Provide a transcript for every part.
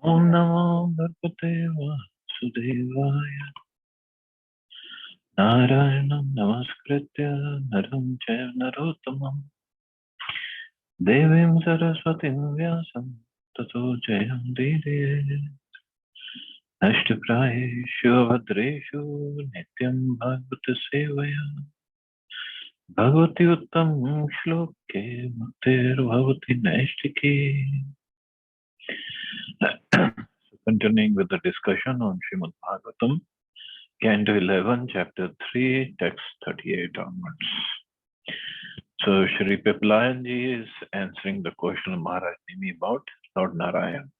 Om Namo Bhagavate Vasudevaya. Narayanam Namaskritya Naram Chaiva Narottamam Devim Saraswatim Vyasam Tato Jayam Didye Ashtaprayeshu Bhadreshu Nityam Bhagavata Sevaya Bhagavati Uttam Shloke Muktir Bhavati Naishtiki. Continuing with the discussion on Srimad Bhagavatam, Canto 11, Chapter 3, Text 38 onwards. So Shri Piplayanji is answering the question of Maharaj Nimi about Lord Narayan.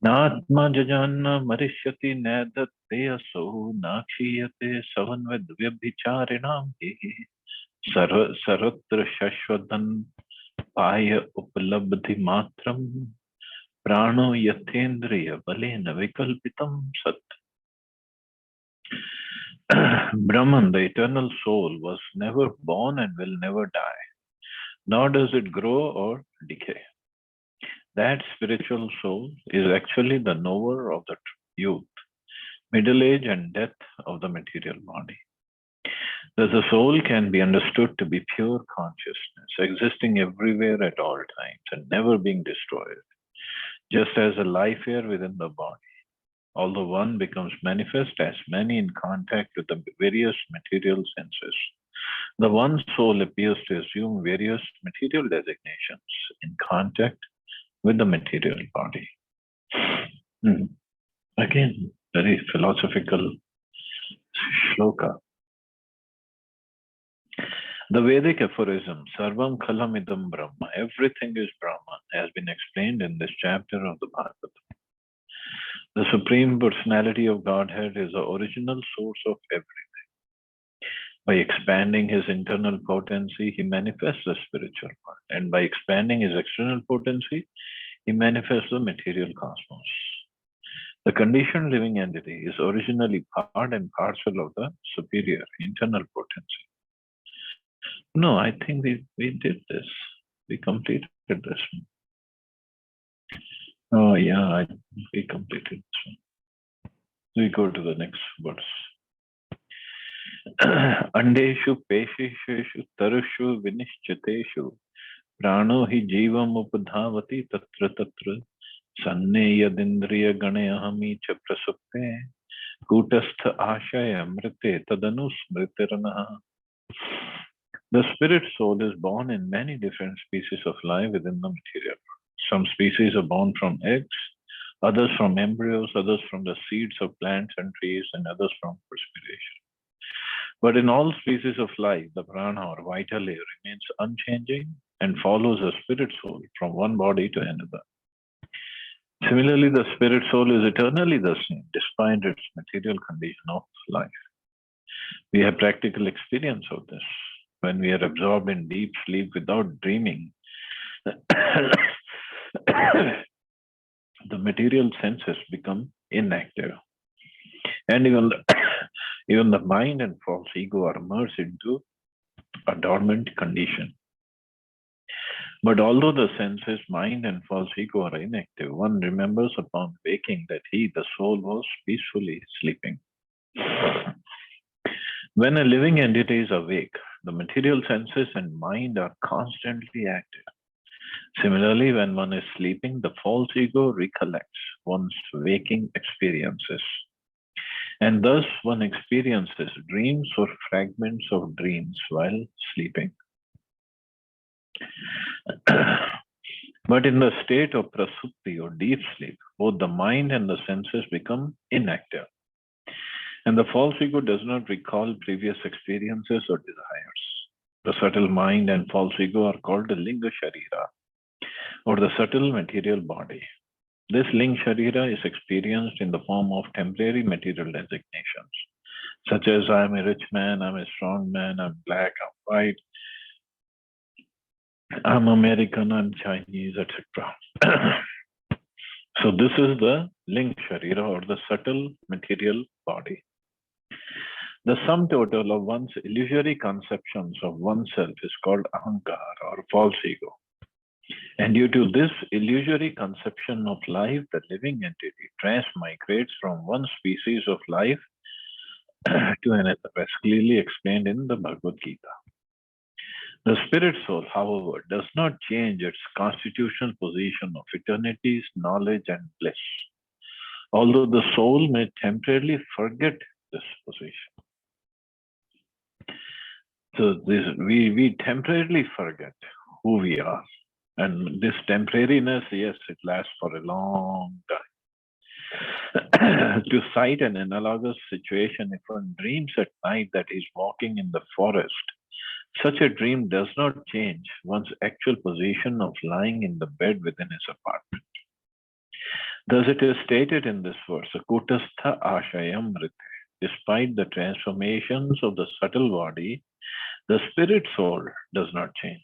Natma jajanna marishyati nadatte aso nakshiyate savanved vyabhicharinam sarvatra shashwadan paya uplabdhi matram prano yathendriya balena vikalpitam sat. Brahman, the eternal soul, was never born and will never die, nor does it grow or decay. That spiritual soul is actually the knower of the youth, middle age, and death of the material body. Thus, the soul can be understood to be pure consciousness, existing everywhere at all times and never being destroyed, just as a life air within the body. Although one becomes manifest as many in contact with the various material senses, the one soul appears to assume various material designations in contact with the material body. Again, very philosophical shloka. The Vedic aphorism, Sarvam Khalam Idam Brahma, everything is Brahma, has been explained in this chapter of the Bhagavatam. The Supreme Personality of Godhead is the original source of everything. By expanding his internal potency, he manifests the spiritual world. And by expanding his external potency, he manifests the material cosmos. The conditioned living entity is originally part and parcel of the superior internal potency. No, I think we did this. We completed this one. Oh yeah, we completed this one. We go to the next verse. Andeshu pesheshu tarushu vinishchateshu prano hi jivam upadhavati tatra tatra sanne yadindriya ganayahami cha prasupte kutastha ashaya mrite tadanu smritirana. The spirit soul is born in many different species of life within the material world. Some species are born from eggs, others from embryos, others from the seeds of plants and trees, and others from perspiration. But in all species of life, the prana or vital air remains unchanging and follows the spirit soul from one body to another. Similarly, the spirit soul is eternally the same despite its material condition of life. We have practical experience of this. When we are absorbed in deep sleep without dreaming, the material senses become inactive. And even the mind and false ego are merged into a dormant condition. But although the senses, mind, and false ego are inactive, one remembers upon waking that he, the soul, was peacefully sleeping. When a living entity is awake, the material senses and mind are constantly active. Similarly, when one is sleeping, the false ego recollects one's waking experiences. And thus one experiences dreams or fragments of dreams while sleeping. But in the state of prasupti or deep sleep, both the mind and the senses become inactive. And the false ego does not recall previous experiences or desires. The subtle mind and false ego are called the linga sharira, or the subtle material body. This ling sharira is experienced in the form of temporary material designations, such as I am a rich man, I'm a strong man, I'm black, I'm white, I'm American, I'm Chinese, etc. So this is the ling sharira, or the subtle material body. The sum total of one's illusory conceptions of oneself is called ahankara, or false ego. And due to this illusory conception of life, the living entity transmigrates from one species of life to another, as clearly explained in the Bhagavad Gita. The spirit soul, however, does not change its constitutional position of eternity, knowledge, and bliss, although the soul may temporarily forget this position. So we temporarily forget who we are. And this temporariness, yes, it lasts for a long time. To cite an analogous situation, if one dreams at night that he's walking in the forest, such a dream does not change one's actual position of lying in the bed within his apartment. Thus it is stated in this verse, Kutastha Ashayam Rite. Despite the transformations of the subtle body, the spirit soul does not change.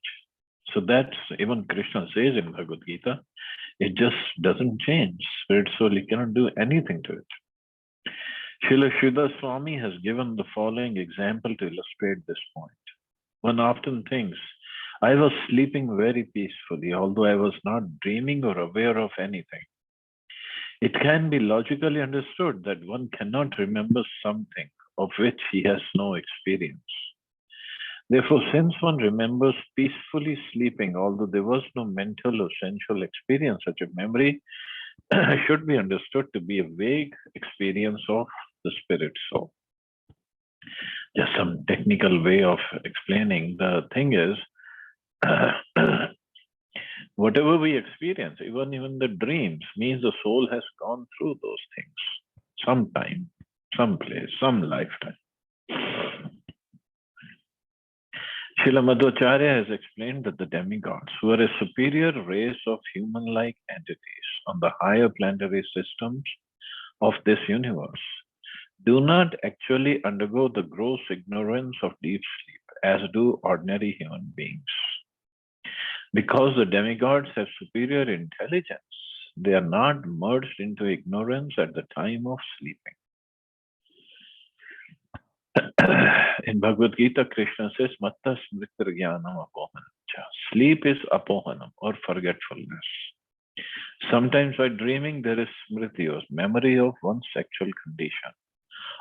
So that's even Krishna says in Bhagavad Gita, it just doesn't change. Spirit soul, you cannot do anything to it. Srila Sridhar Swami has given the following example to illustrate this point. One often thinks, I was sleeping very peacefully, although I was not dreaming or aware of anything. It can be logically understood that one cannot remember something of which he has no experience. Therefore, since one remembers peacefully sleeping, although there was no mental or sensual experience, such a memory should be understood to be a vague experience of the spirit soul. Just some technical way of explaining. The thing is, whatever we experience, even the dreams, means the soul has gone through those things sometime, someplace, some lifetime. Srila Madhvacharya has explained that the demigods, who are a superior race of human-like entities on the higher planetary systems of this universe, do not actually undergo the gross ignorance of deep sleep as do ordinary human beings. Because the demigods have superior intelligence, they are not merged into ignorance at the time of sleeping. In Bhagavad Gita, Krishna says, Matta smriti jnanam apohanam. Sleep is apohanam, or forgetfulness. Sometimes while dreaming, there is smriti, or memory of one's sexual condition.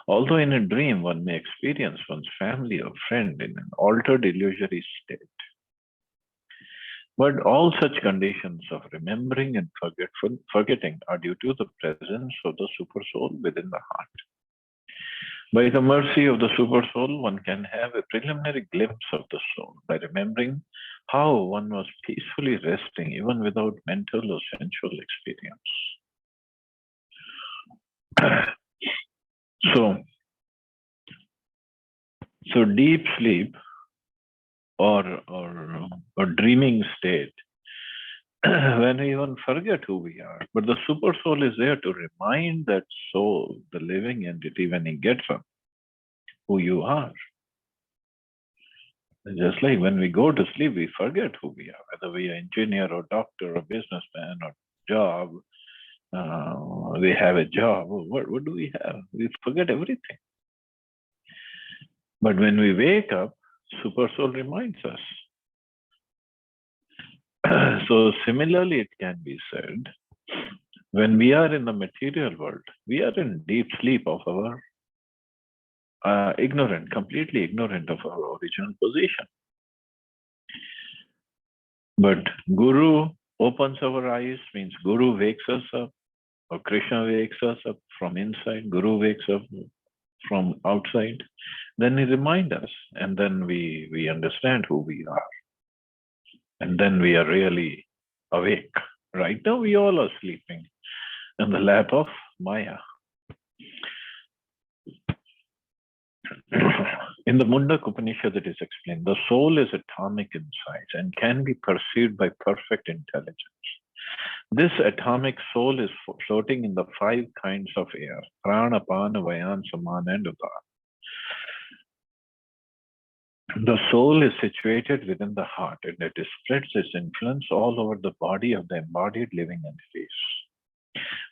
Although in a dream, one may experience one's family or friend in an altered illusory state. But all such conditions of remembering and forgetting are due to the presence of the super soul within the heart. By the mercy of the super soul, one can have a preliminary glimpse of the soul by remembering how one was peacefully resting even without mental or sensual experience. So deep sleep or dreaming state, when we even forget who we are, but the super soul is there to remind that soul, the living entity, when he gets up, who you are. Just like when we go to sleep, we forget who we are, whether we are engineer or doctor or businessman or job. We have a job. What do we have? We forget everything. But when we wake up, super soul reminds us. So similarly, it can be said, when we are in the material world, we are in deep sleep of our completely ignorant of our original position. But Guru opens our eyes, means Guru wakes us up, or Krishna wakes us up from inside, Guru wakes up from outside. Then he reminds us, and then we understand who we are. And then we are really awake. Right now, we all are sleeping in the lap of Maya. In the Mundak Upanishad, it is explained, the soul is atomic in size and can be perceived by perfect intelligence. This atomic soul is floating in the 5 kinds of air, prana, pana, vayan, samana, and udana. The soul is situated within the heart and it spreads its influence all over the body of the embodied living entities.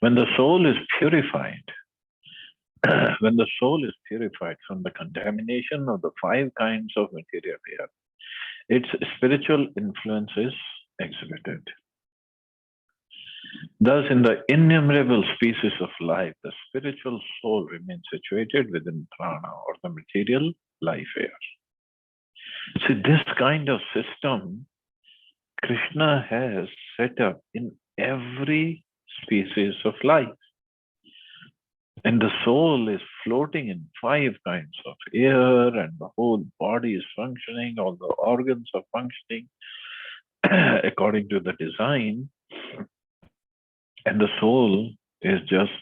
When the soul is purified, from the contamination of the 5 kinds of material air, its spiritual influence is exhibited. Thus, in the innumerable species of life, the spiritual soul remains situated within prana, or the material life air. See, this kind of system Krishna has set up in every species of life. And the soul is floating in 5 kinds of air, and the whole body is functioning, all the organs are functioning according to the design. And the soul is just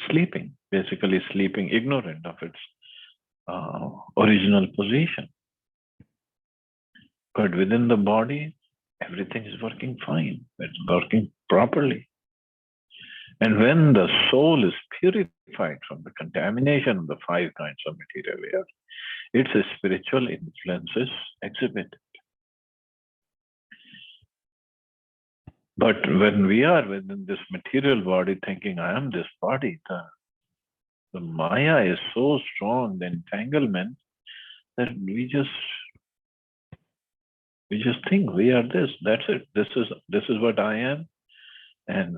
sleeping, basically sleeping, ignorant of its original position. But within the body, everything is working fine. It's working properly. And when the soul is purified from the contamination of the 5 kinds of material air, its spiritual influences exhibit. But when we are within this material body thinking, I am this body, the Maya is so strong, the entanglement, that we just think we are this. That's it. This is what I am. And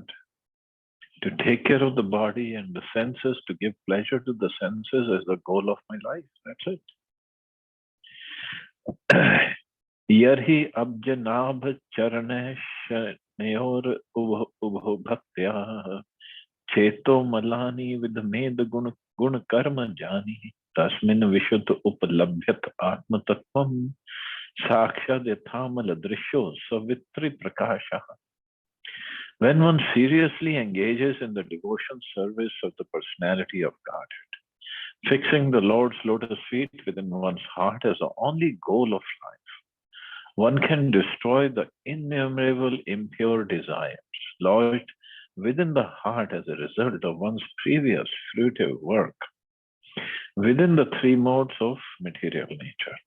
to take care of the body and the senses, to give pleasure to the senses is the goal of my life. That's it. Yarhi abjanabh charane shanayor ubho bhaktya cheto malani vidmed gun karma jani tasmin vishuddha upalabhyat atma tattvam sakshad yathamal drisho savitri prakasha. When one seriously engages in the devotion service of the personality of Godhead, fixing the Lord's lotus feet within one's heart as the only goal of life, one can destroy the innumerable impure desires lodged within the heart as a result of one's previous fruitive work within the 3 modes of material nature.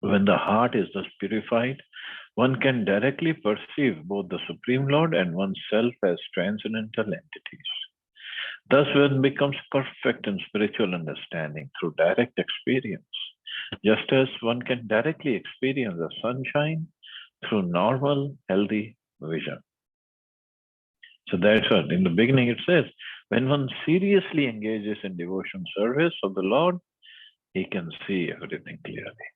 When the heart is thus purified, one can directly perceive both the Supreme Lord and oneself as transcendental entities. Thus, one becomes perfect in spiritual understanding through direct experience, just as one can directly experience the sunshine through normal, healthy vision. So that's what, in the beginning it says, when one seriously engages in devotion service of the Lord, he can see everything clearly.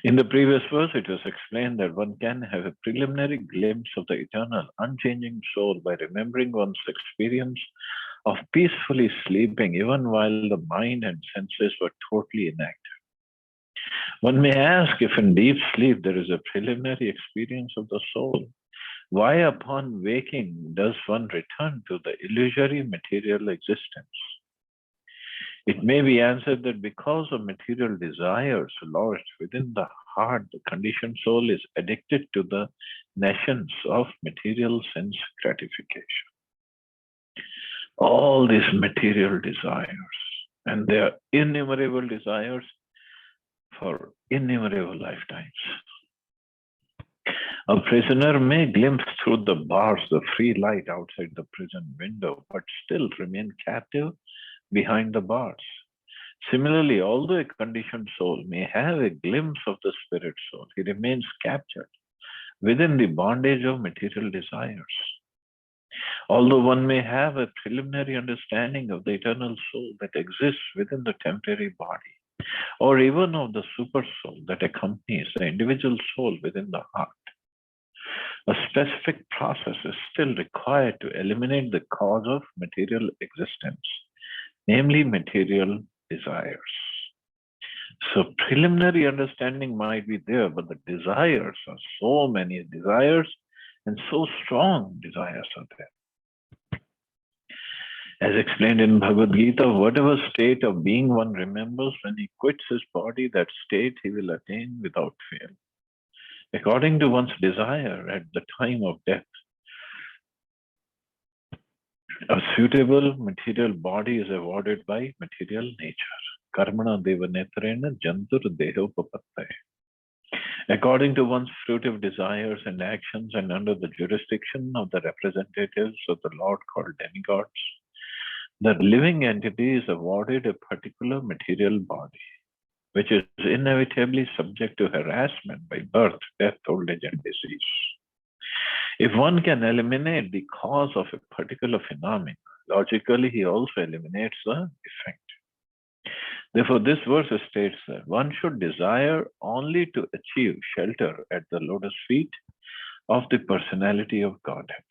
In the previous verse, it was explained that one can have a preliminary glimpse of the eternal, unchanging soul by remembering one's experience of peacefully sleeping, even while the mind and senses were totally inactive. One may ask if in deep sleep there is a preliminary experience of the soul. Why, upon waking, does one return to the illusory material existence? It may be answered that because of material desires lodged within the heart, the conditioned soul is addicted to the nations of material sense gratification. All these material desires, and they are innumerable desires for innumerable lifetimes. A prisoner may glimpse through the bars the free light outside the prison window, but still remain captive behind the bars. Similarly, although a conditioned soul may have a glimpse of the spirit soul, he remains captured within the bondage of material desires. Although one may have a preliminary understanding of the eternal soul that exists within the temporary body, or even of the super soul that accompanies the individual soul within the heart, a specific process is still required to eliminate the cause of material existence, namely material desires. So preliminary understanding might be there, but the desires are so many desires and so strong desires are there. As explained in Bhagavad Gita, whatever state of being one remembers when he quits his body, that state he will attain without fail. According to one's desire at the time of death, a suitable material body is awarded by material nature. Karmana devanetrena jantur dehopapatte. According to one's fruitive desires and actions and under the jurisdiction of the representatives of the Lord called demigods, the living entity is awarded a particular material body. which is inevitably subject to harassment by birth, death, old age, and disease. If one can eliminate the cause of a particular phenomenon, logically he also eliminates the effect. Therefore, this verse states that one should desire only to achieve shelter at the lotus feet of the personality of Godhead.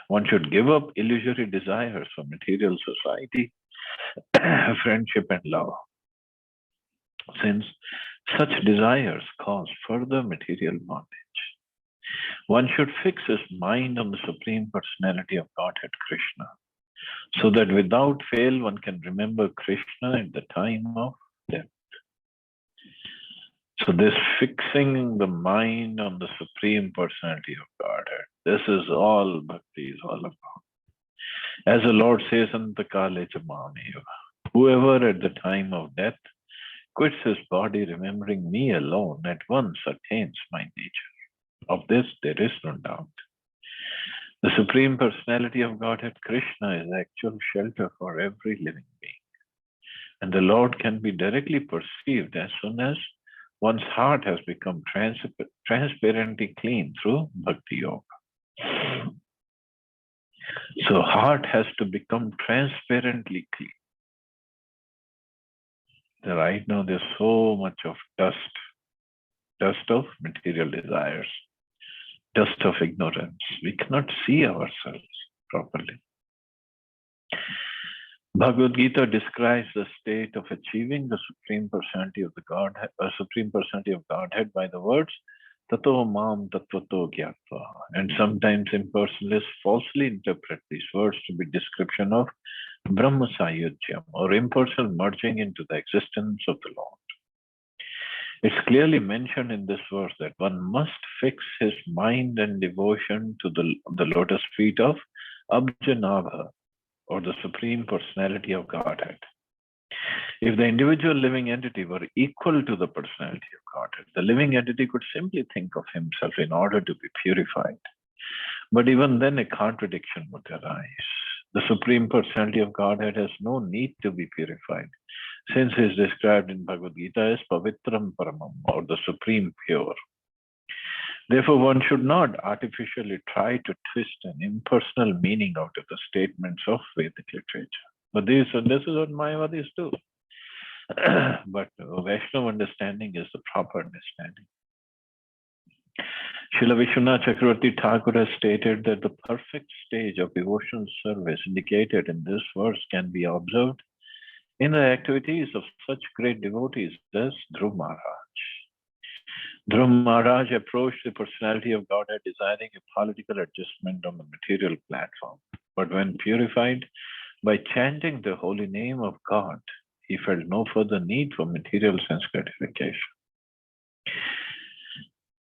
One should give up illusory desires for material society, friendship, and love, since such desires cause further material bondage. One should fix his mind on the Supreme Personality of Godhead, Krishna, so that without fail one can remember Krishna at the time of death. So this fixing the mind on the Supreme Personality of Godhead, this is all Bhakti is all about. As the Lord says in the Kale Chamameva, whoever at the time of death quits his body remembering me alone at once attains my nature. Of this there is no doubt. The Supreme Personality of Godhead, Krishna, is actual shelter for every living being. And the Lord can be directly perceived as soon as one's heart has become transparently clean through Bhakti Yoga. So heart has to become transparently clean. Right now there's so much of dust of material desires, dust of ignorance. We cannot see ourselves properly. Bhagavad Gita describes the state of achieving the Supreme Personality of the Godhead, Supreme Personality of Godhead by the words Tato Mam Tattvato Gyatva. And sometimes impersonalists falsely interpret these words to be description of Brahma Sayudyam, or impersonal merging into the existence of the Lord. It's clearly mentioned in this verse that one must fix his mind and devotion to the lotus feet of Abjanabha, or the Supreme Personality of Godhead. If the individual living entity were equal to the personality of Godhead, the living entity could simply think of himself in order to be purified. But even then, a contradiction would arise. The Supreme Personality of Godhead has no need to be purified, since he is described in Bhagavad Gita as Pavitram Paramam, or the Supreme Pure. Therefore, one should not artificially try to twist an impersonal meaning out of the statements of Vedic literature. But this is what Mayavadis do. But Vaishnava understanding is the proper understanding. Srila Vishwanath Chakravarti Thakur has stated that the perfect stage of devotional service indicated in this verse can be observed in the activities of such great devotees as Dhruv Maharaj. Dhruv Maharaj approached the personality of Godhead desiring a political adjustment on the material platform. But when purified by chanting the holy name of God, he felt no further need for material sense gratification.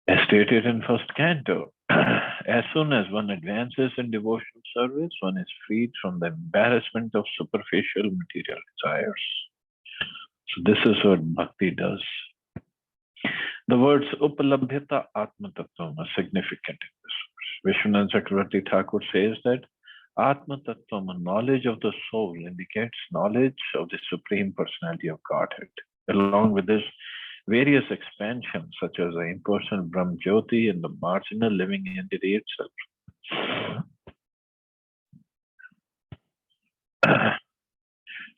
As stated in first canto, as soon as one advances in devotional service, one is freed from the embarrassment of superficial material desires. So this is what bhakti does. The words Upalabhyata Atma Tattvam are significant in this verse. Vishwanath Chakravarti Thakur says that Atma Tattvam, knowledge of the soul, indicates knowledge of the Supreme Personality of Godhead, along with this various expansions such as the impersonal Brahm Jyoti and the marginal living entity itself.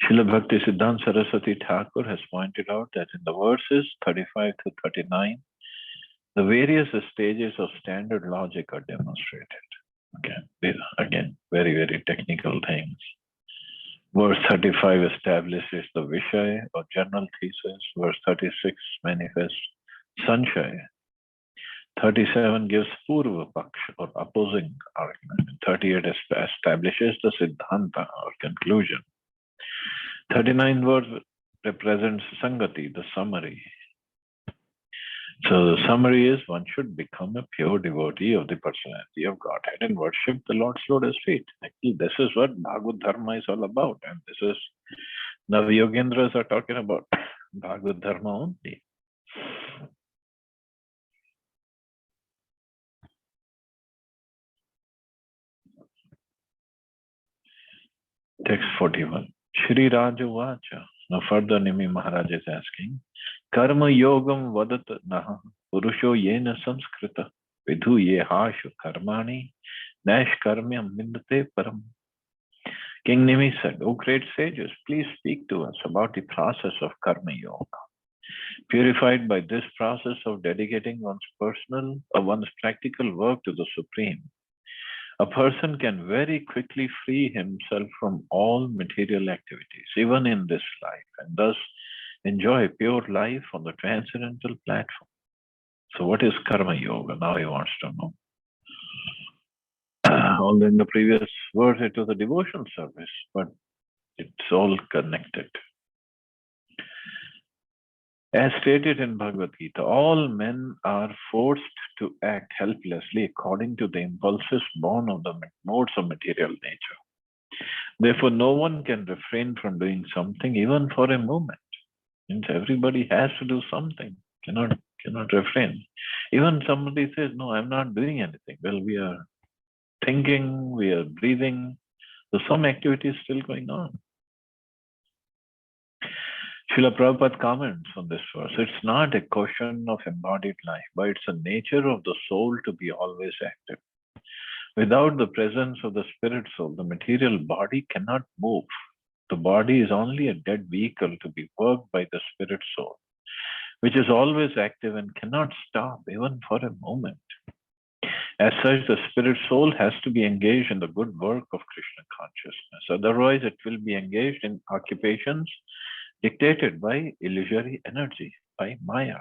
Srila Bhakti Siddhanta Saraswati Thakur has pointed out that in the verses 35 to 39, the various stages of standard logic are demonstrated. Okay, these are again very, very technical things. Verse 35 establishes the Vishay or general thesis. Verse 36 manifests Sanshaya. 37 gives Purva Paksha or opposing argument. 38 establishes the Siddhanta or conclusion. 39 verse represents Sangati, the summary. So the summary is one should become a pure devotee of the personality of Godhead and worship the Lord's lotus feet. Actually, this is what Bhagavad Dharma is all about. And this is, Navayogendras are talking about Bhagavad Dharma only. Text 41. Shri Raja Vacha. Now further Nimi Maharaj is asking, Karma yogam vadat naha purusho yena samskrita vidhu yehashu karmani nash karmyam vindate param. King Nimi said, O great sages, please speak to us about the process of karma yoga. Purified by this process of dedicating one's personal or one's practical work to the Supreme, a person can very quickly free himself from all material activities, even in this life, and thus enjoy pure life on the transcendental platform. So what is karma yoga? Now he wants to know. Although in the previous verse it was a devotion service, but it's all connected. As stated in Bhagavad Gita, all men are forced to act helplessly according to the impulses born of the modes of material nature. Therefore, no one can refrain from doing something even for a moment. Means everybody has to do something, cannot refrain. Even somebody says, no, I'm not doing anything. Well, we are thinking, we are breathing. So some activity is still going on. Srila Prabhupada comments on this verse. It's not a question of embodied life, but it's a nature of the soul to be always active. Without the presence of the spirit soul, the material body cannot move. The body is only a dead vehicle to be worked by the spirit soul, which is always active and cannot stop even for a moment. As such, the spirit soul has to be engaged in the good work of Krishna consciousness. Otherwise, it will be engaged in occupations dictated by illusory energy, by Maya.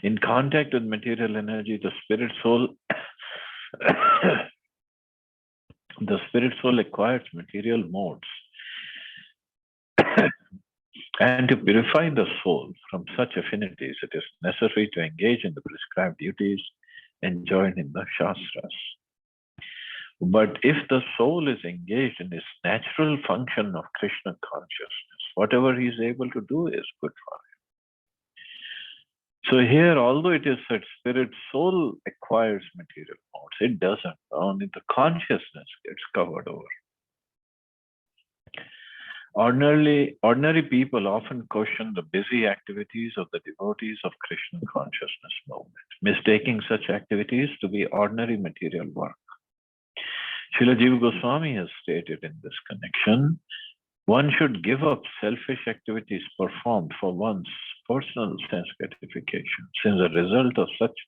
In contact with material energy, the spirit soul acquires material modes. And to purify the soul from such affinities, it is necessary to engage in the prescribed duties enjoined in the Shastras. But if the soul is engaged in its natural function of Krishna consciousness, whatever he is able to do is good for him. So here, although it is that spirit soul acquires material modes, it doesn't. Only the consciousness gets covered over. Ordinary people often question the busy activities of the devotees of Krishna consciousness movement, mistaking such activities to be ordinary material work. Srila Jiva Goswami has stated in this connection, one should give up selfish activities performed for one's personal sense gratification, since the result of such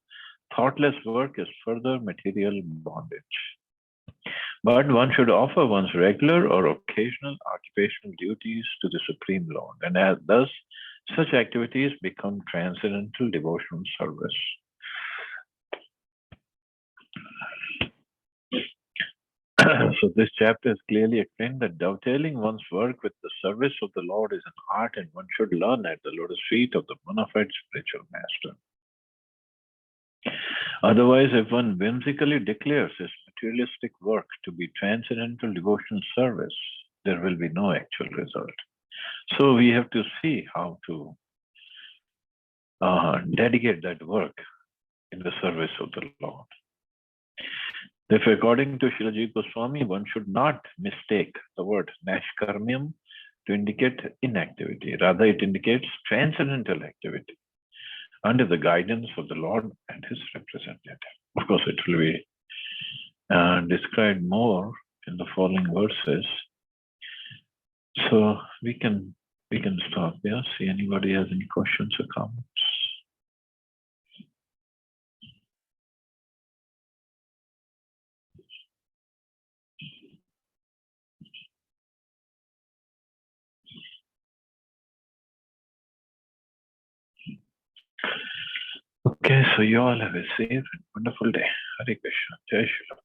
thoughtless work is further material bondage. But one should offer one's regular or occasional occupational duties to the Supreme Lord, and thus such activities become transcendental devotional service. So this chapter is clearly explained that dovetailing one's work with the service of the Lord is an art, and one should learn at the lotus feet of the bona fide spiritual master. Otherwise, if one whimsically declares his materialistic work to be transcendental devotional service, there will be no actual result. So we have to see how to dedicate that work in the service of the Lord. Therefore, according to Srila Jiva Goswami, one should not mistake the word nashkarmyam to indicate inactivity. Rather, it indicates transcendental activity under the guidance of the Lord and his representative. Of course, it will be described more in the following verses. So we can stop there. See anybody has any questions or comments. Okay, so you all have a safe and wonderful day. Hare Krishna. Jai Shri Ram.